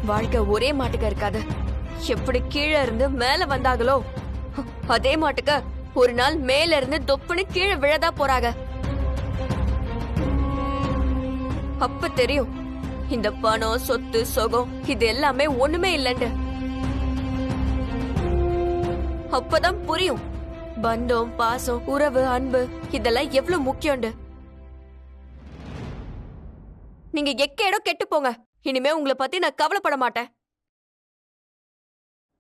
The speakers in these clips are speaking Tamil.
வாழ்க்கை ஒரே மாட்டுக்கு இருக்காது. எப்படி கீழே இருந்து மேல வந்தாங்களோ அதே மாட்டுக்கு ஒரு நாள் மேல இருந்து தொப்புன்னு கீழே விழதா போறாங்க. அப்ப தெரியும் இந்த பணம், சொத்து, சொகம் இது எல்லாமே ஒண்ணுமே இல்லைன்னு. அப்பதான் புரியும் பந்தம், பாசம், உறவு, அன்பு இதெல்லாம் எவ்வளவு முக்கியம்னு. நீங்க எக்கேடோ கெட்டு போங்க. இனிமே உங்களை பத்தி நான் கவலைப்பட மாட்டேன்.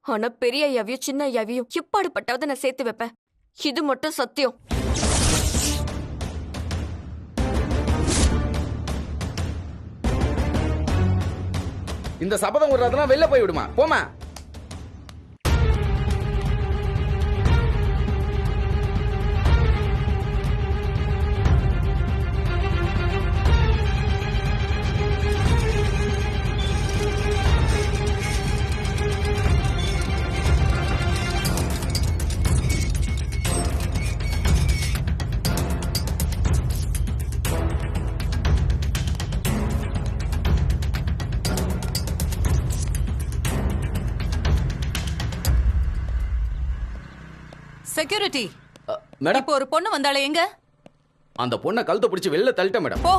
ஆனா பெரிய ஐயாவையும் சின்ன ஐயாவையும் இப்பாடுபட்டாவது நான் சேர்த்து வைப்பேன். இது மட்டும் சத்தியம். இந்த சபதம் விடுறதுனா வெளில போய் விடுமா, போமா. செக்யூரிட்டி மேடம், இப்போ ஒரு பொண்ணு வந்தாளே எங்க? அந்த பொண்ணை கழுத்தை பிடிச்சி வெளில தள்ளிட்ட மேடம். போ,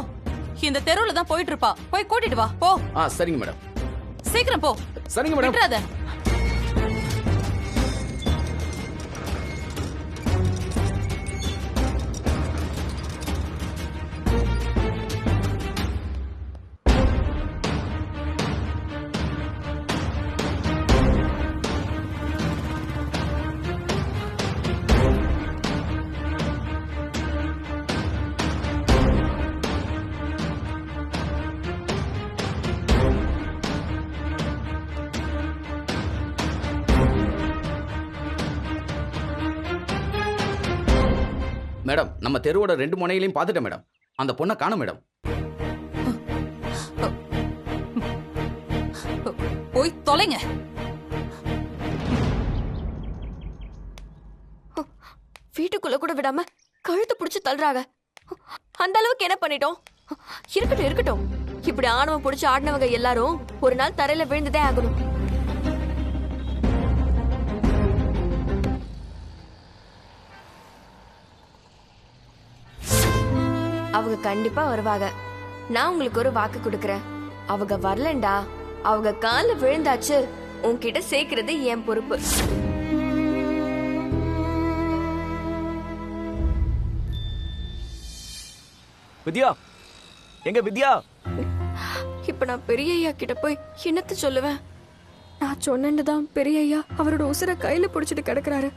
இந்த தெருவுல தான் போயிட்டு இருப்பா. போய் கூட்டிட்டு வா. போ. சரிங்க மேடம். சீக்கிரம் போ. சரிங்க மேடம். விட்டுறாத. மேடம், நம்ம தெருவோட 2 முனையிலையும் பார்த்துட்டேன் மேடம். அந்த பொண்ணை காணோம் மேடம். போய் தொலைங்க. வீட்டுக்குள்ள கூட விடாம கழுத்து புடிச்சு தள்ளுறாங்க. அந்த அளவுக்கு என்ன பண்ணிட்டோம்? இருக்கட்டும் இருக்கட்டும். இப்படி ஆணவம் புடிச்சு ஆடினவங்க எல்லாரும் ஒரு நாள் தரையில விழுந்துதே ஆகணும். அவங்க கண்டிப்பா வருவாங்க. நான் உங்களுக்கு ஒரு வாக்கு கொடுக்கறேன். அவங்க வரலண்டா, அவங்க கால்ல விழுந்தாச்சு உன்கிட்ட சேர்க்கிறது என் பொறுப்பு. வித்யா, எங்க வித்யா? இப்ப நான் பெரிய ஐயா கிட்ட போய் என்னத்த சொல்லுவேன்? நான் சொன்னேன்னுதான் பெரிய ஐயா அவரோட உசுரை கையில புடிச்சிட்டு கிடக்குறாரு.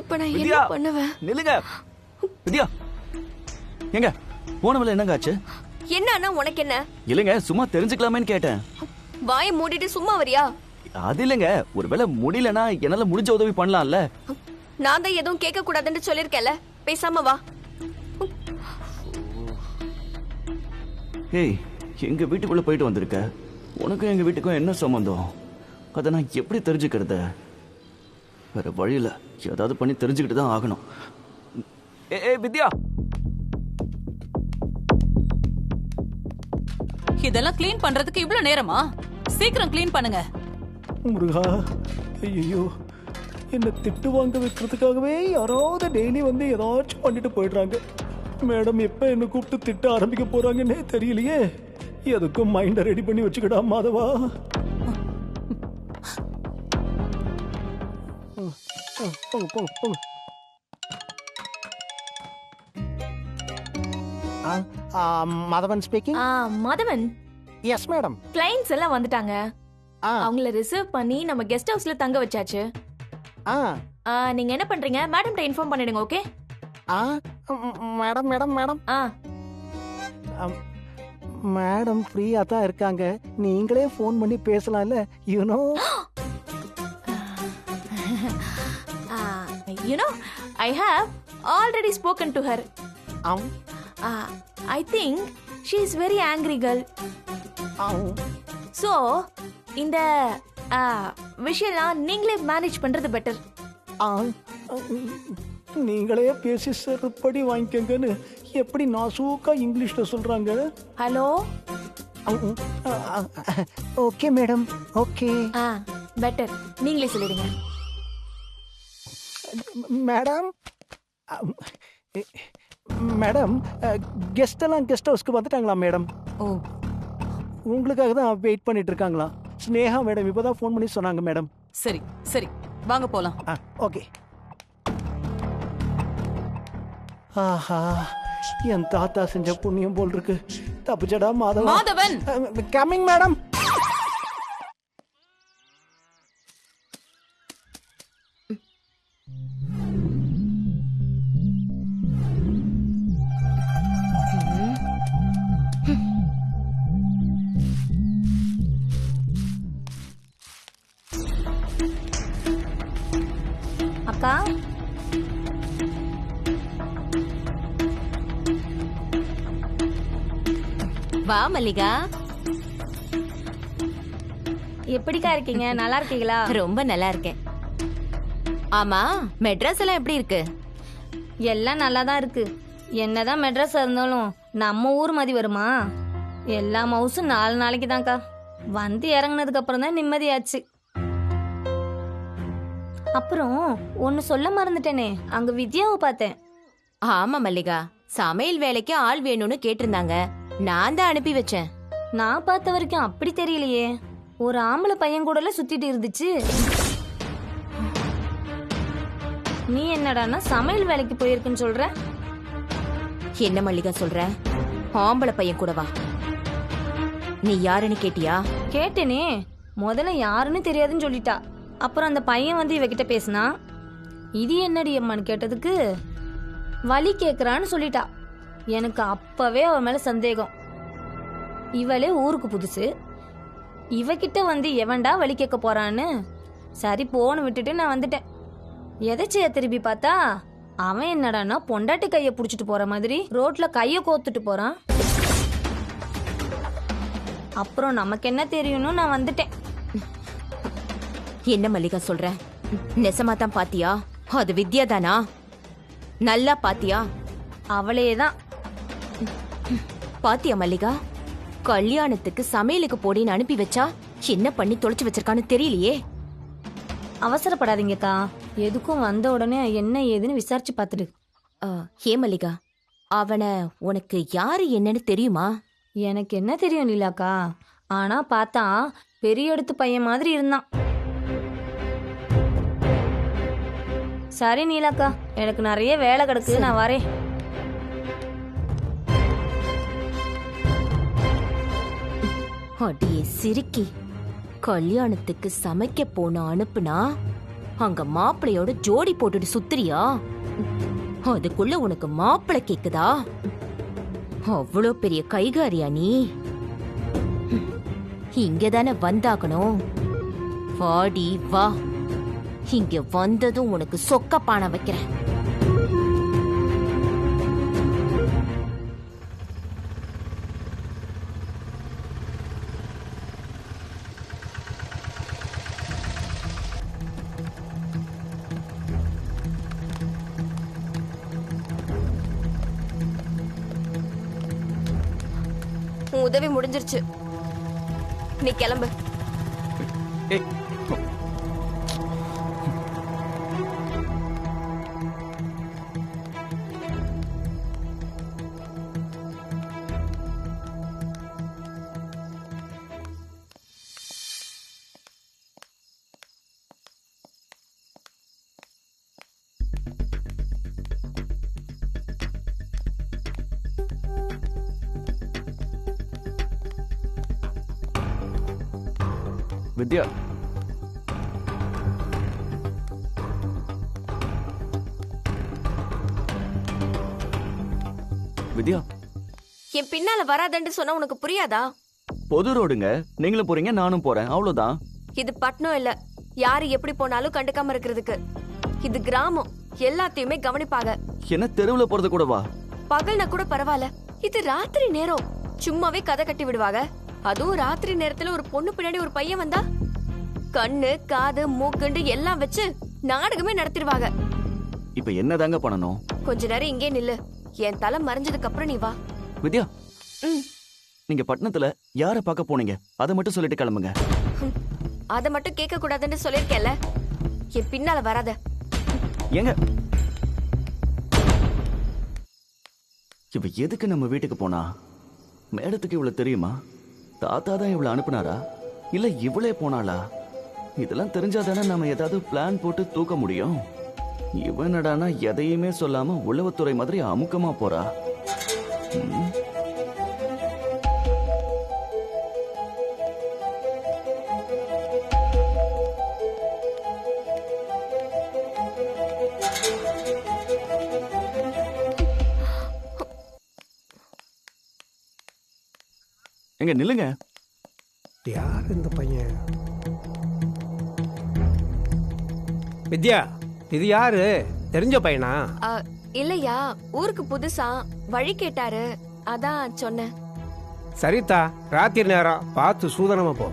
இப்ப நான் என்ன பண்ணுவேன்? நில்லுங்க வித்யா. எங்க போனவள என்னங்க ஆச்சு? என்னன்னா உனக்கு என்ன? இல்லங்க, சும்மா தெரிஞ்சுக்கலாமேன்னு கேட்டேன். வாயை மூடிட்டு சும்மா வரியா? அது இல்லங்க, ஒருவேளை முடியலனா என்னால முடிஞ்ச உதவி பண்ணலாம்ல. நான் தான் எதுவும் கேட்க கூடாதுன்னு சொல்லிருக்கேன்ல, பேசாம வா. ஏய், எங்க வீட்டுக்குள்ள போயிட்டு வந்திருக்க. உனக்கும் எங்க வீட்டுக்கும் என்ன சம்பந்தம்? அதை நான் எப்படி தெரிஞ்சுக்கிறது? வேற வழியில ஏதாவது பண்ணி தெரிஞ்சுக்கிட்டு தான் ஆகணும். ஏ வித்யா, இதெல்லாம் க்ளீன் பண்றதுக்கு இவ்ளோ நேரமா? சீக்கிரம் க்ளீன் பண்ணுங்க. முருகா, ஐயோ, என்ன திட்டு வாங்க வைக்கிறதுக்காகவே யாராவது டெய்லி வந்து ஏதாச்சும் பண்ணிட்டு போயிடுறாங்க. மேடம் எப்ப என்ன கூப்பிட்டு திட்ட ஆரம்பிக்க போறாங்கன்னே தெரியலையே. எதுக்கும் மைண்ட ரெடி பண்ணி வச்சுக்கடா மாதவா. Madhavan speaking. Madhavan, yes madam. Clients எல்லாம் வந்துட்டாங்க. அவங்கள ரிசர்வ் பண்ணி நம்ம கெஸ்ட் ஹவுஸ்ல தங்க வச்சாச்சு. நீங்க என்ன பண்றீங்க? மேடம் கிட்ட இன்ஃபார்ம் பண்ணிடுங்க. Okay? Madam madam madam madam ஃப்ரீயா தான் இருக்காங்க. நீங்களே ஃபோன் பண்ணி பேசலாம்ல. You know I have already spoken to her. I think she is very angry girl. So இந்த விஷயம் நீங்களே மேனேஜ் பண்றது பெட்டர். நீங்களே பேசி செருப்படி வாங்கிக்கங்கன்னு எப்படி நாசூக்கா இங்கிலீஷ்ல சொல்றாங்க. Hello, okay madam okay. Better. நீங்களே சொல்லிடுங்க. மேடம் மேடம் கெஸ்ட் எல்லாம் கெஸ்ட் ஹவுஸ்க்கு வந்துட்டாங்களா மேடம்? ஓ உங்களுக்காக தான் வெயிட் பண்ணிட்டு இருக்காங்களா? ஸ்னேகா மேடம் இப்போதான் ஃபோன் பண்ணி சொன்னாங்க மேடம். சரி சரி வாங்க போலாம். ஓகே. ஆஹா, என் தாத்தா செஞ்ச புண்ணியம் போல் இருக்கு. தப்பிச்சடா மாதவன். Madhavan coming madam. அக்கா வா மல்லிகா. எப்படிக்கா இருக்கீங்க? நல்லா இருக்கீங்களா? ரொம்ப நல்லா இருக்கேன். ஆமா, மெட்ராஸ் எல்லாம் எப்படி இருக்கு? எல்லாம் நல்லா தான் இருக்கு. என்னதான் மெட்ராஸ் இருந்தாலும் நம்ம ஊர் மாதிரி வருமா? எல்லா மவுசும் 4 நாளைக்கு தான்க்கா. வந்து இறங்குனதுக்கு அப்புறம் தான் நிம்மதியாச்சு. அப்புறம் ஒன்னு சொல்ல மறந்துட்டேனே, அங்க வித்யாவை பார்த்தேன். ஆமா மல்லிகா, சமையல் வேலைக்கு ஆள் வேணும்னு கேட்டிருந்தாங்க. நான் தான் அனுப்பி வச்சேன். நான் பார்த்த வரைக்கும் அப்படி தெரியலையே. ஒரு ஆம்பளை பையன் கூடல சுத்திட்டு இருந்துச்சு. நீ என்னடான்னா சமையல் வேலைக்கு போயிருக்குன்னு சொல்ற? என்ன மல்லிகா சொல்ற? ஆம்பளை பையன் கூடவா? நீ யாருன்னு கேட்டியா? கேட்டேனே. முதல்ல யாருன்னு தெரியாதுன்னு சொல்லிட்டா. அப்புறம் அந்த பையன் வந்து இவகிட்ட பேசினா. இது என்னடி அம்மான்னு கேட்டதுக்கு வலி கேக்குறான்னு சொல்லிட்டா. எனக்கு அப்பவே அவ மேல சந்தேகம். இவளே ஊருக்கு புதுசு, இவகிட்ட வந்து எவன்டா வலி கேட்க போறான்னு சரி போன்னு விட்டுட்டு நான் வந்துட்டேன். எதைச்சியா திரும்பி பார்த்தா அவன் என்னடான்னா பொண்டாட்டி கைய புடிச்சிட்டு போற மாதிரி ரோட்ல கைய கோத்துட்டு போறான். அப்புறம் நமக்கு என்ன தெரியும்னு நான் வந்துட்டேன். என்ன மல்லிகா சொல்ற? நெசமா தான் பாத்தியா? அது வித்யா தானா? நல்லா பாத்தியா? அவளேதான். பாத்தியா மல்லிகா? கல்யாணத்துக்கு சமையலுக்கு போடின்னு அனுப்பி வச்சா என்ன பண்ணி தொலைச்சு வச்சிருக்கான்னு தெரியலையே. அவசரப்படாதீங்கக்கா. எதுக்கும் வந்த உடனே என்ன ஏதுன்னு விசாரிச்சு பார்த்துடு. ஏ மல்லிகா, அவனை உனக்கு யாரு என்னன்னு தெரியுமா? எனக்கு என்ன தெரியும் லீலாக்கா. ஆனா பார்த்தா பெரிய இடத்து பையன் மாதிரி இருந்தான். சரி நீலாக்கா, எனக்கு நிறைய வேலை கிடக்கு, நான் வரேன். அடியே சிரிக்கி, கல்யாணத்துக்கு சமைக்க போன அனுப்புனா அங்க மாப்பிளையோட ஜோடி போட்டுட்டு சுத்துறியா? அதுக்குள்ள உனக்கு மாப்பிளை கேக்குதா? அவ்வளோ பெரிய கைகாரியா நீ? இங்கதானே வந்தாகணும். வாடி வா, இங்க வந்ததும் உனக்கு சொக்க பானை வைக்கிறேன். உன் உதவி முடிஞ்சிருச்சு. நீ கிளம்பு. வித்யா, வித்யா, என் பின்னால வராதன்னு சொன்னா உனக்கு புரியாதா? பொது ரோடுங்க. நீங்களும் போறீங்க, நானும் போறேன், அவ்வளவுதான். இது பட்டணம் இல்ல, யாரு எப்படி போனாலும் கண்டுக்காம இருக்கிறதுக்கு. இது கிராமம், எல்லாத்தையுமே கவனிப்பாங்க. என்ன தெருவுல போறது கூடவா? பகல்னா கூட பரவாயில்ல, இது ராத்திரி நேரம். சும்மாவே கதை கட்டி விடுவாங்க. அதுவும் ராத்திரி நேரத்துல ஒரு பொண்ணு பின்னாடி ஒரு பையன் வந்தா கண்ணு காது மூக்குண்டு எல்லாம் வச்சு நாடகமே நடத்திடுவாங்க. இப்ப என்னதாங்க பண்ணணும்? கொஞ்ச நேரம் இங்கே நில்லு, என் தலை மறைஞ்சதுக்கு அப்புறம் நீ வா. வித்யா, நீங்க பட்டணத்துல யார பார்க்க போனீங்க அதை மட்டும் சொல்லிட்டு கிளம்புங்க. அத மட்டும் கேட்க கூடாதுன்னு சொல்லிருக்கேன்ல. என் பின்னால வராத. ஏங்க இவ எதுக்கு நம்ம வீட்டுக்கு போனா? மேடத்துக்கு இவ்வளவு தெரியுமா? தாத்தா தான் இவ்வளவு அனுப்புனாரா இல்ல இவளே போனாளா? இதெல்லாம் தெரிஞ்சாதானே நம்ம ஏதாவது பிளான் போட்டு தூக்க முடியும். இவனடானா எதையுமே சொல்லாம உளவுத்துறை மாதிரி அமுக்கமா போறா. எங்க நில்லுங்க. யார் இந்த பையன்? வித்யா, இது யாரு? தெரிஞ்ச பையனா? இல்லையா, ஊருக்கு புதுசா வழி கேட்டாரு, அதான் சொன்னேன். சரிதா, ராத்திரி நேரம் பார்த்து சூதனமா போ.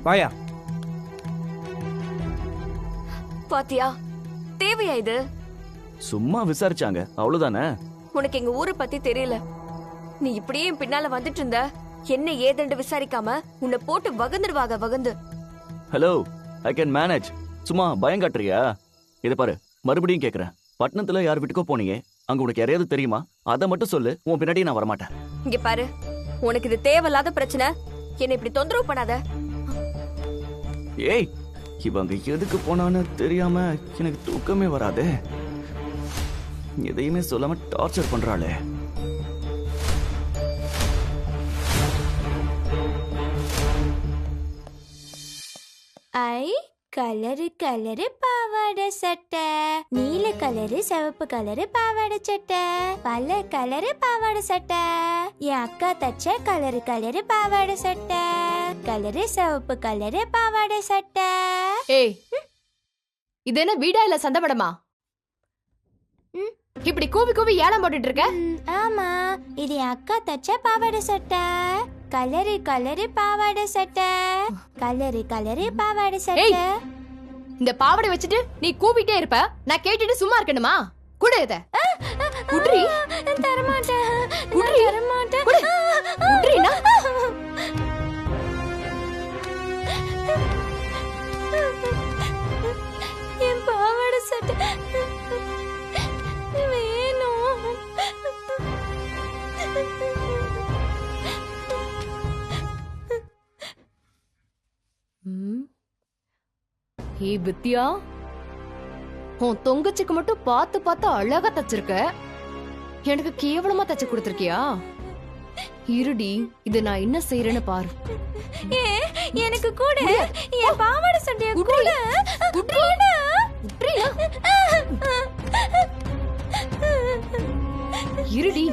வாயா. பாத்தியா, தேவையா இது? சும்மா விசாரிச்சாங்க அவ்வளவுதானே. உனக்கு எங்க ஊரை பத்தி தெரியல. நீ இப்படியே என் பின்னால வந்துட்டு இருந்த, என்ன ஏதென்று விசாரிக்காம உன்னை போட்டு வகுந்துடுவாங்க. வகுந்து. Hello, I can manage. சும்மா பயம் காட்டுறியா? இதை பாரு, மறுபடியும் கேக்குறேன். பட்டணத்துல யார் வீட்டுக்கோ போனீங்க, அங்க உனக்கு யாரையாவது தெரியுமா? அதை மட்டும் சொல்லு, உன் பின்னாடி நான் வரமாட்டேன். இங்க பாரு, உனக்கு இது தேவையில்லாத பிரச்சனை. என்னை இப்படி தொந்தரவு பண்ணாத. ஏய், இவங்க எதுக்கு போனான்னு தெரியாம எனக்கு தூக்கமே வராதே. எதையுமே சொல்லாம டார்ச்சர் பண்றாளே. ஐ, கலரு கலரு பாவாடை சட்டை, நீல கலரு சிவப்பு கலரு பாவாடை சட்டை, பல கலரு பாவாடை சட்டை, என் அக்கா தச்ச கலரு கலரு பாவாடை சட்டை, கலரு சிவப்பு கலரு பாவாடை சட்டை. ஏய், இது என்ன வீடா இல்ல சந்தபடமா? இப்படி கூவி கூவி ஏலம் போட்டுட்டு இருக்க? ஆமா, இது என் அக்கா தச்ச பாவாடை சட்டை, கலரு கலரு பாவாடை சட்டை, கலரு கலரு பாவாடை சட்டை. இந்த பாவாடை வச்சுட்டு நீ கூப்பிட்டே இருப்ப, நான் கேட்டுட்டு சும்மா இருக்கணுமா? குடு இத. குட்ரி. தரமாட்டேன். குட்ரி. தரமாட்டேன். குட்ரினா? என் பாவாடை சட்டை வேணும். ஏய் வித்யா, உன் தொங்கச்சிக்கு மட்டும் பார்த்து பார்த்து அழகா தச்சிருக்க, எனக்கு கேவலமா தச்சு கொடுத்திருக்கியா? இருடி, இது நான் என்ன செய்யறேன்னு பாரு. எனக்கு கூட என் பாவாடை சட்டைய கூட. இருடி.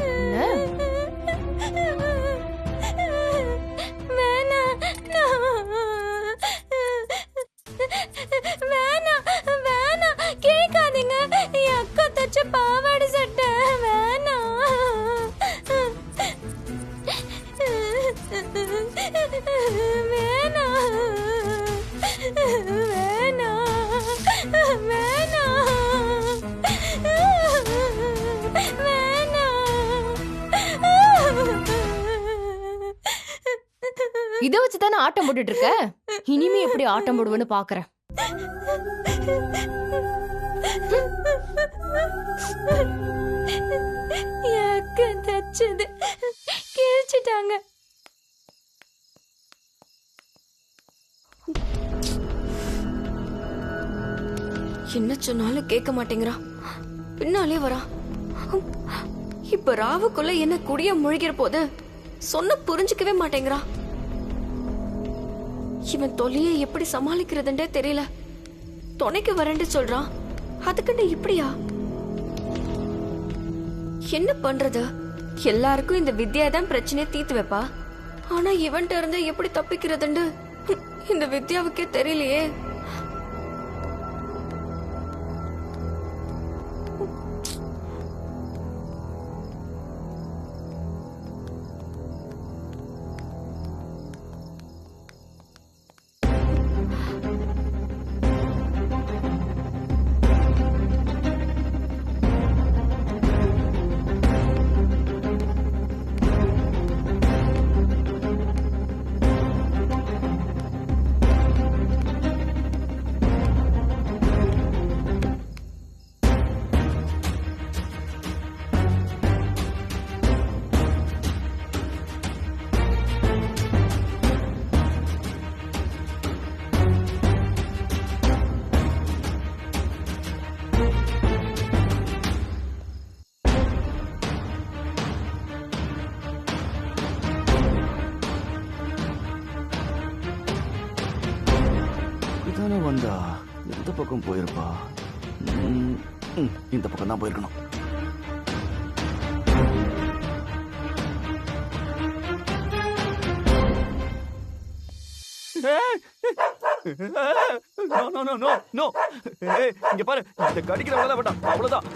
வேணாம், கேட்காதீங்க. என் அக்கா தச்ச பாவாடை சட்டை வேணாம். இத வச்சுதானே ஆட்டம் போட்டுட்டு இருக்க? இனிமே எப்படி ஆட்டம் போடுவேன்னு பாக்குறேன். அக்கா தச்சது கிழிச்சிட்டாங்க. என்ன சொன்னாலும் கேட்க மாட்டேங்கிறா, பின்னாலே வரா. இப்ப ராவுக்குள்ள என்ன குடிய முழுகிற போது சொன்ன புரிஞ்சுக்கவே மாட்டேங்கிறா. இவன் தொல்லையை எப்படி சமாளிக்கிறதுன்றே தெரியல. துணைக்கு வரேன்னு சொல்றான், அதுக்குன்னு இப்படியா? என்ன பண்றது? எல்லாருக்கும் இந்த வித்யா தான் பிரச்சனையை தீர்த்து வைப்பா. ஆனா இவன்ட்ட இருந்து எப்படி தப்பிக்கிறதுன்னு இந்த வித்யாவுக்கே தெரியலையே. தானே வந்தா எந்த பக்கம் போயிருப்பா? இந்த பக்கம் தான் போயிருக்கணும். இங்க பாரு, இந்த கடிக்கிற வேலை வேண்டாம், அவ்வளவுதான்.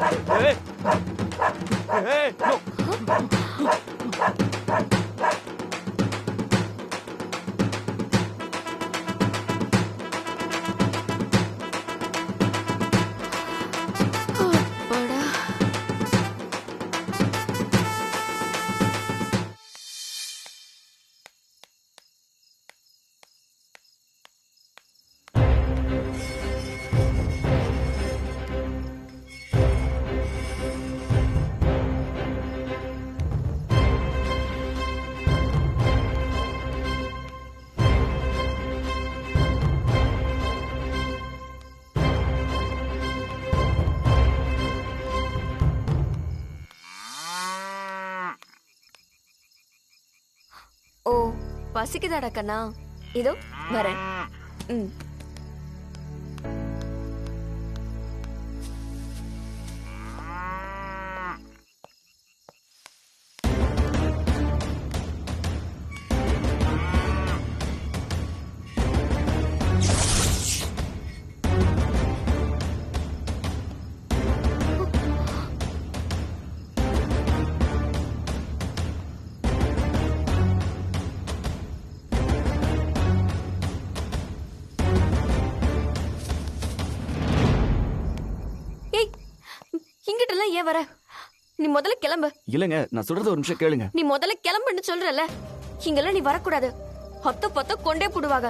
ஓ, பசிக்குதாடா கண்ணா? இதோ வரேன். இங்கிட்டெல்லாம் ஏன் வர? நீ முதல்ல கிளம்பு. இல்லங்க, நான் சொல்றது ஒரு நிமிஷம் கேளுங்க. நீ முதல்ல கிளம்புன்னு சொல்றல. இங்கெல்லாம் நீ வரக்கூடாது. ஹத்த பத்த கொண்டே போடுவாங்க.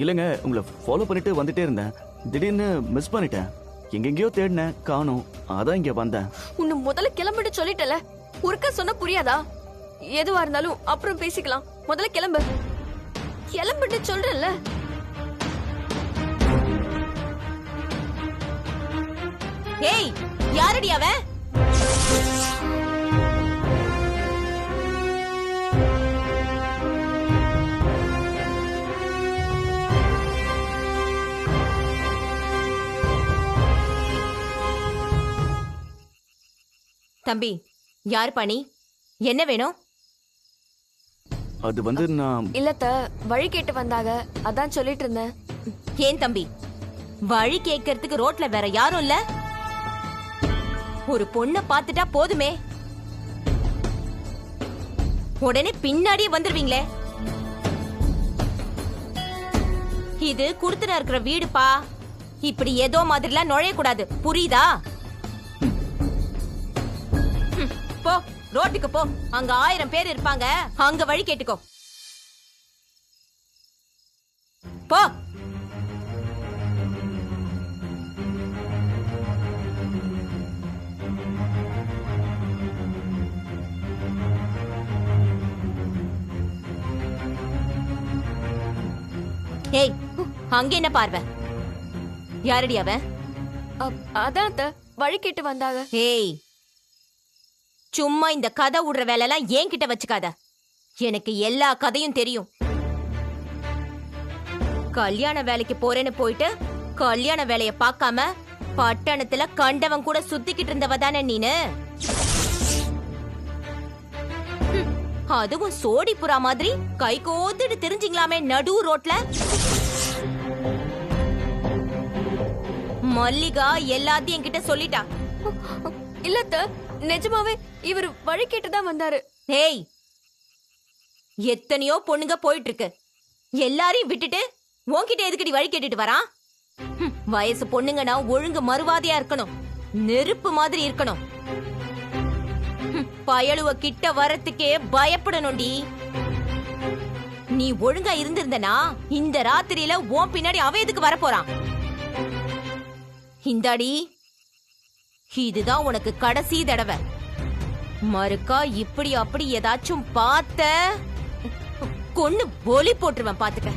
இல்லங்க, உங்களை ஃபாலோ பண்ணிட்டு வந்துட்டே இருந்தேன். திடீர்னு மிஸ் பண்ணிட்டேன். எங்கெங்கயோ தேடினேன், காணோம். அதான் இங்க வந்தேன். உன்னை முதல்ல கிளம்பிட்டு சொல்லிட்டல. ஒருக்கா சொன்னா புரியாதா? எதுவா இருந்தாலும் அப்புறம் பேசிக்கலாம். முதல்ல கிளம்பு. கிளம்பிட்டு சொல்றல. ஏய், யாரடி அவன்? தம்பி, யார் பணி? என்ன வேணும்? அது வந்து நான் இல்லத்த, வழி கேட்டு வந்தாங்க, அதான் சொல்லிட்டு இருந்தேன். ஏன் தம்பி, வழி கேட்கறதுக்கு ரோட்ல வேற யாரும் இல்ல? ஒரு பொண்ண பாத்துட்டா போதுமே, உடனே பின்னாடியே வந்துருவீங்களே. இது குடுத்துன இருக்கிற வீடுப்பா. இப்படி ஏதோ மாதிரிலாம் நுழைய கூடாது, புரியுதா? போ, ரோட்டுக்கு போ. அங்க 1000 பேர் இருப்பாங்க, அங்க வழி கேட்டுக்கோ. போ. ஏய், அங்க என்ன பார்வை? யாரடி அவன்? அதான் வழி கேட்டு வந்தாங்க. ஏய், சும்மா இந்த கதை விடுற வேலை எல்லாம் ஏன் கிட்ட வச்சுக்காத. எனக்கு எல்லா கதையும் தெரியும். கல்யாண வேலைக்கு போறேன்னு போயிட்டு கல்யாண வேலைய பார்க்காம பட்டணத்துல கண்டவன் கூட சுத்திக்கிட்டு இருந்தவ தானே நீனு? அதுவும் சோடி புறா மாதிரி கை கோத்துட்டு தெரிஞ்சிங்களாமே நடு ரோட்ல. மல்லிகா எல்லாத்தையும் என்கிட்ட சொல்லிட்டா. இல்லத்த, நிஜமாவே இவர் வழி கேட்டுதான் வந்தாரு. ஏய், எத்தனையோ பொண்ணுங்க போயிட்டு இருக்கு, எல்லாரையும் விட்டுட்டு உன்கிட்ட எதுக்கடி வழி கேட்டுட்டு வரான்? வயசு பொண்ணுங்கன்னா ஒழுங்கு மறுவாதியா இருக்கணும், நெருப்பு மாதிரி இருக்கணும். பயலுவ கிட்ட வரத்துக்கே பயப்படணும்டி. நீ ஒழுங்கா இருந்திருந்தனா இந்த ராத்திரியில உன் பின்னாடி அவன் எதுக்கு வரப்போறான்? இந்தாடி, இதுதான் உனக்கு கடைசி தடவை. மறுக்கா இப்படி அப்படி ஏதாச்சும் பார்த்த கொன்னு பொலி போட்டுருவேன், பாத்துக்க.